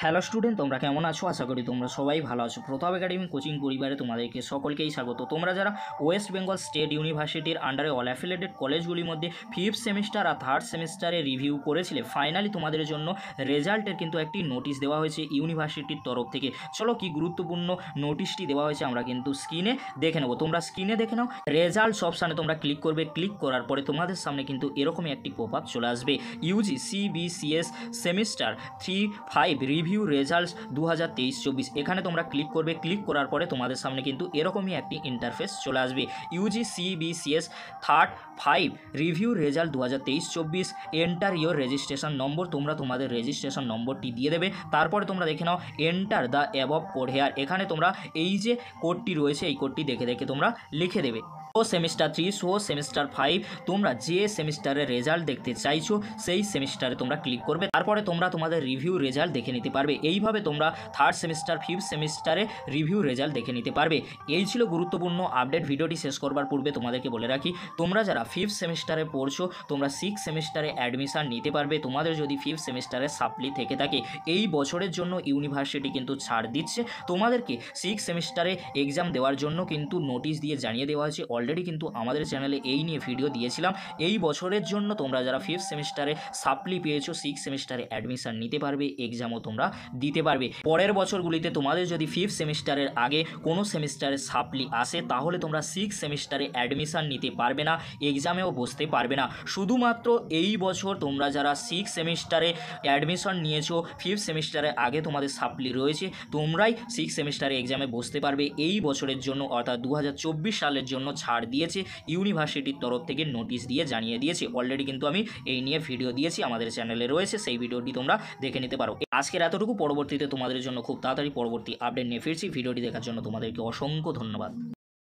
Hello student, তোমরা কেমন আছো? আশা করি তোমরা সবাই ভালো আছো। প্রতাপ একাডেমি কোচিং পরিবারে তোমাদেরকে সকলকেই স্বাগত। তোমরা যারা ওয়েস্ট বেঙ্গল স্টেট ইউনিভার্সিটির আন্ডারে অল অ্যাফিলিয়েটেড কলেজগুলির মধ্যে ফিফথ সেমিস্টার আর থার্ড সেমিস্টারে রিভিউ করেছিলে, ফাইনালি তোমাদের জন্য রেজাল্টের কিন্তু একটি নোটিশ দেওয়া হয়েছে ইউনিভার্সিটির তরফ থেকে। চলো কি গুরুত্বপূর্ণ নোটিশটি দেওয়া হয়েছে আমরা কিন্তু স্ক্রিনে দেখে নেবো। তোমরা স্ক্রিনে দেখে নাও। রেজাল্টস অপশানে তোমরা ক্লিক করবে। ক্লিক করার পরে তোমাদের সামনে কিন্তু এরকমই একটি পপ আপ চলে আসবে। UG CBCS semester 3-5 review results 2023-24। এখানে তোমরা ক্লিক করবে। ক্লিক করার পরে তোমাদের সামনে কিন্তু এরকমই একটি ইন্টারফেস চলে আসবে। UG CBCS 3-5 review result 2023-24, enter your registration number. তোমরা তোমাদের রেজিস্ট্রেশন নম্বরটি দিয়ে দেবে। তারপরে তোমরা দেখে নাও enter the above code here. এখানে তোমরা এই যে কোডটি রয়েছে এই কোডটি দেখে দেখে তোমরা লিখে দেবে। ও সেমিস্টার 3 সো সেমিস্টার 5, তোমরা যে সেমিস্টারের রেজাল্ট দেখতে চাইছো সেই সেমিস্টারে তোমরা ক্লিক করবে। তারপরে তোমরা তোমাদের রিভিউ রেজাল্ট দেখে নিতে পারবে। এইভাবে তোমরা থার্ড সেমিস্টার ফিফথ সেমিস্টারে রিভিউ রেজাল্ট দেখে নিতে পারবে। এই ছিল গুরুত্বপূর্ণ আপডেট। ভিডিওটি শেষ করবার পূর্বে তোমাদেরকে বলে রাখি, তোমরা যারা ফিফথ সেমিস্টারে পড়ছো তোমরা সিক্স সেমিস্টারে অ্যাডমিশান নিতে পারবে। তোমাদের যদি ফিফথ সেমিস্টারে সাপ্লি থেকে থাকে, এই বছরের জন্য ইউনিভার্সিটি কিন্তু ছাড় দিচ্ছে। তোমাদেরকে সিক্স সেমিস্টারে এক্সাম দেওয়ার জন্য কিন্তু নোটিশ দিয়ে জানিয়ে দেওয়া হয়েছে। অলরেডি কিন্তু আমাদের চ্যানেলে এই নিয়ে ভিডিও দিয়েছিলাম। এই বছরের জন্য তোমরা যারা ফিফথ সেমিস্টারে সাপ্লি পেয়েছো সিক্স সেমিস্টারে অ্যাডমিশান নিতে পারবে, এক্সামও তোমরা দিতে পারবে। পরের বছরগুলিতে তোমাদের যদি ফিফথ সেমিস্টারের আগে কোনো সেমিস্টারে সাপ্লি আসে, তাহলে তোমরা সিক্স সেমিস্টারে অ্যাডমিশান নিতে পারবে না, এক্সামেও বসতে পারবে না। শুধুমাত্র এই বছর তোমরা যারা সিক্স সেমিস্টারে অ্যাডমিশন নিয়েছো, ফিফথ সেমিস্টারে আগে তোমাদের সাপ্লি রয়েছে, তোমরাই সিক্স সেমিস্টারে এক্সামে বসতে পারবে। এই বছরের জন্য অর্থাৎ 2024 সালের জন্য ছাড় দিয়েছে ইউনিভার্সিটির তরফ থেকে, নোটিশ দিয়ে জানিয়ে দিয়েছে। অলরেডি কিন্তু আমি এই নিয়ে ভিডিও দিয়েছি, আমাদের চ্যানেলে রয়েছে, সেই ভিডিওটি তোমরা দেখে নিতে পারো। আজকের এতটুকু। পরবর্তীতে তোমাদের জন্য খুব তাড়াতাড়ি পরবর্তী আপডেট নিয়ে ফিরছি। ভিডিওটি দেখার জন্য তোমাদেরকে অসংখ্য ধন্যবাদ।